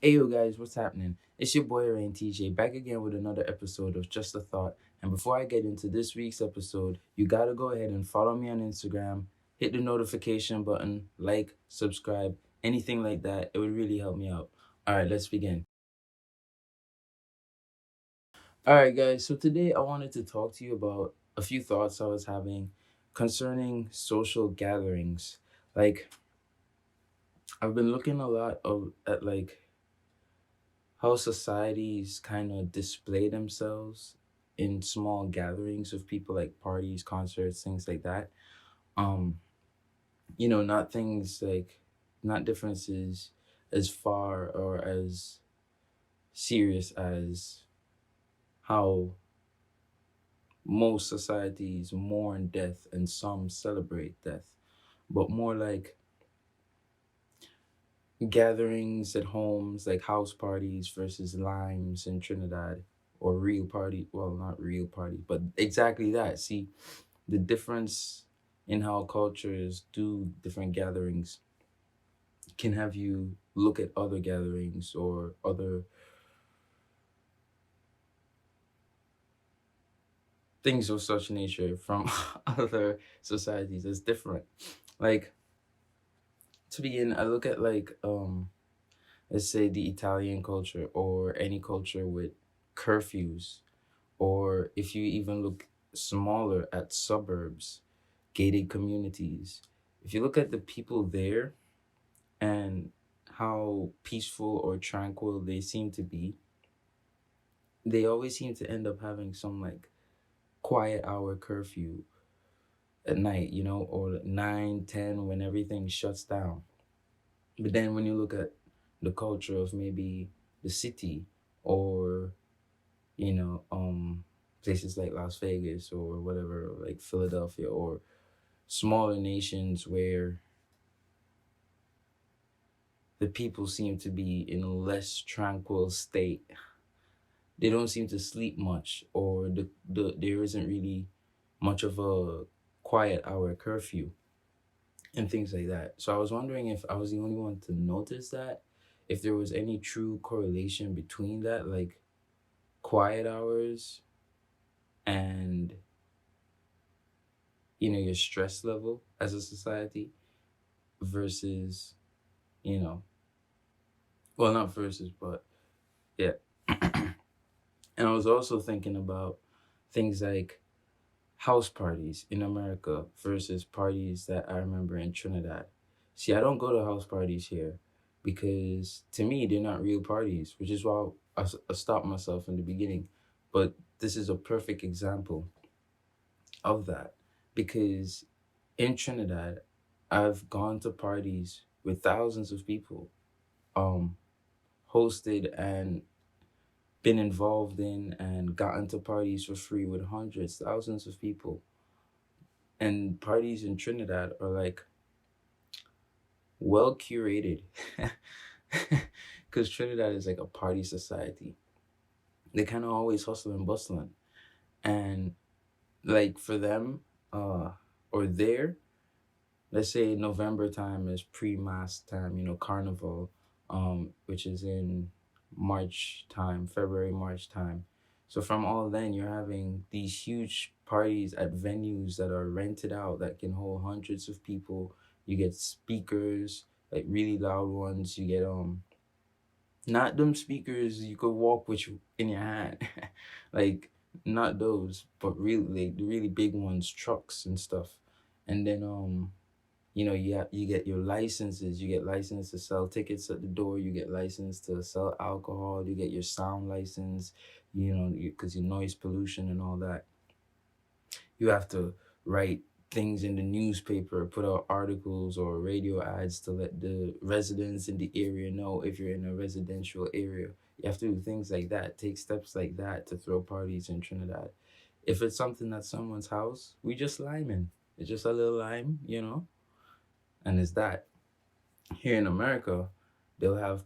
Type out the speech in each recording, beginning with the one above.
Hey yo guys, what's happening? It's your boy Rain TJ back again with another episode of Just a Thought. And before I get into this week's episode, you gotta go ahead and follow me on Instagram, hit the notification button, like, subscribe, anything like that. It would really help me out. Alright, let's begin. Alright guys, so today I wanted to talk to you about a few thoughts I was having concerning social gatherings. Like I've been looking a lot at how societies kind of display themselves in small gatherings of people, like parties, concerts, things like that. um not things like, not differences as far or as serious as how most societies mourn death and some celebrate death, but more like gatherings at homes, like house parties versus limes in Trinidad, or real party. Well, not real party, but exactly that. See, the difference in how cultures do different gatherings can have you look at other gatherings or other things of such nature from other societies as different. Like, to begin, I look at let's say the Italian culture or any culture with curfews, or if you even look smaller at suburbs, gated communities. If you look at the people there and how peaceful or tranquil they seem to be, they always seem to end up having some like quiet hour curfew at night, or 9, 10, when everything shuts down. But then when you look at the culture of maybe the city, or places like Las Vegas or whatever, like Philadelphia, or smaller nations where the people seem to be in a less tranquil state. They don't seem to sleep much, or there isn't really much of a quiet hour curfew and things like that. So I was wondering if I was the only one to notice that, if there was any true correlation between that, like quiet hours and your stress level as a society versus, you know, well, not versus, but yeah. And I was also thinking about things like house parties in America versus parties that I remember in Trinidad. See, I don't go to house parties here because to me, they're not real parties, which is why I stopped myself in the beginning. But this is a perfect example of that, because in Trinidad, I've gone to parties with thousands of people, um, hosted and been involved in and gotten to parties for free with hundreds, thousands of people. And parties in Trinidad are like well curated, because Trinidad is like a party society. They kind of always hustle and bustling, and like for them, uh, or there, let's say November time is pre-mass time, Carnival, which is in March time, February, March time. So from all then, you're having these huge parties at venues that are rented out that can hold hundreds of people. You get speakers, like really loud ones. You get not them speakers you could walk with in your hand, like not those, but really like the really big ones, trucks and stuff. And then you get your licenses. You get licensed to sell tickets at the door. You get licensed to sell alcohol. You get your sound license, because your noise pollution and all that. You have to write things in the newspaper, put out articles or radio ads to let the residents in the area know if you're in a residential area. You have to do things like that, take steps like that to throw parties in Trinidad. If it's something that's someone's house, we just liming. It's just a little lime, and it's that. Here in America, they'll have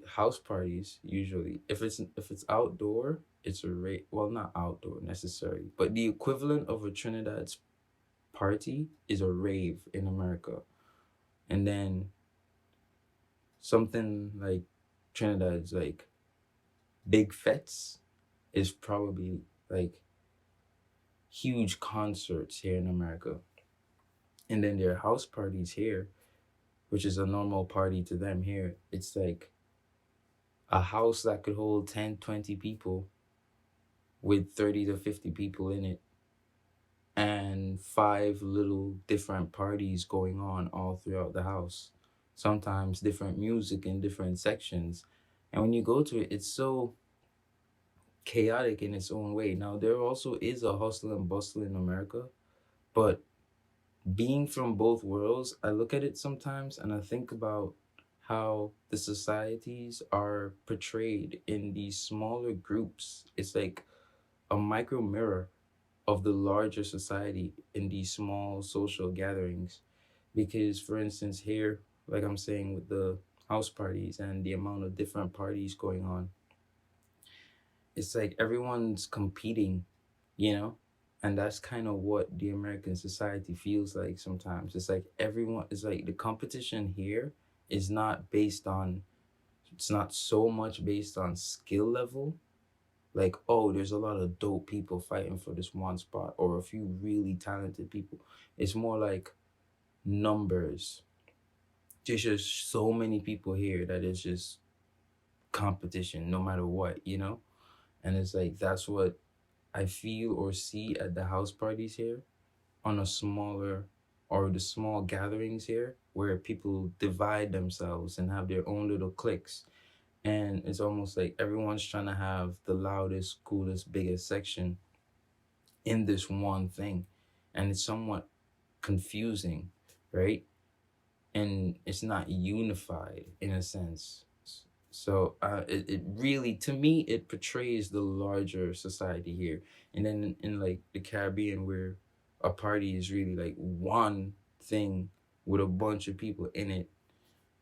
house parties usually. If it's outdoor, it's a rave. Well, not outdoor necessarily, but the equivalent of a Trinidad's party is a rave in America. And then something like Trinidad's like big fets is probably like huge concerts here in America. And then their house parties here, which is a normal party to them here, it's like a house that could hold 10, 20 people with 30 to 50 people in it, and five little different parties going on all throughout the house. Sometimes different music in different sections. And when you go to it, it's so chaotic in its own way. Now, there also is a hustle and bustle in America, but being from both worlds, I look at it sometimes and I think about how the societies are portrayed in these smaller groups. It's like a micro mirror of the larger society in these small social gatherings. Because, for instance, here, like I'm saying, with the house parties and the amount of different parties going on, it's like everyone's competing, you know? And that's kind of what the American society feels like sometimes. It's like everyone, it's like the competition here is not based on, it's not so much based on skill level. Like, oh, there's a lot of dope people fighting for this one spot or a few really talented people. It's more like numbers. There's just so many people here that it's just competition no matter what, you know? And it's like that's what I feel or see at the house parties here on a smaller or the small gatherings here where people divide themselves and have their own little cliques. And it's almost like everyone's trying to have the loudest, coolest, biggest section in this one thing. And it's somewhat confusing, right? And it's not unified in a sense. So it really, to me, it portrays the larger society here. And then in like the Caribbean, where a party is really like one thing with a bunch of people in it,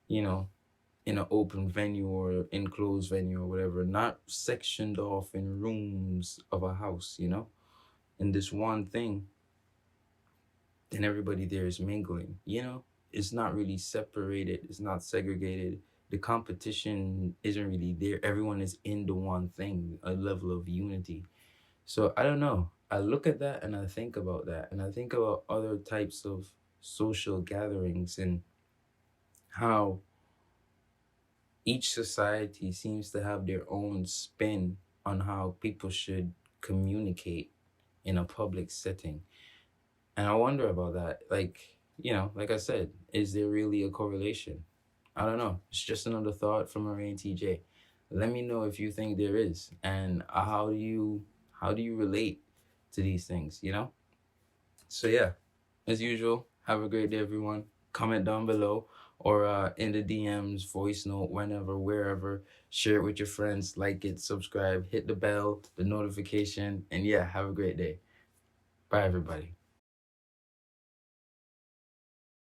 you know, in an open venue or enclosed venue or whatever, not sectioned off in rooms of a house, you know, in this one thing, then everybody there is mingling, you know? It's not really separated, it's not segregated. The competition isn't really there. Everyone is in the one thing, a level of unity. So I don't know. I look at that and I think about that. And I think about other types of social gatherings and how each society seems to have their own spin on how people should communicate in a public setting. And I wonder about that. Like, you know, like I said, is there really a correlation? I don't know. It's just another thought from Marine TJ. Let me know if you think there is, and how do you relate to these things, you know? So yeah, as usual, have a great day, everyone. Comment down below or in the DMs, voice note, whenever, wherever. Share it with your friends, like it, subscribe, hit the bell, the notification, and yeah, have a great day. Bye, everybody.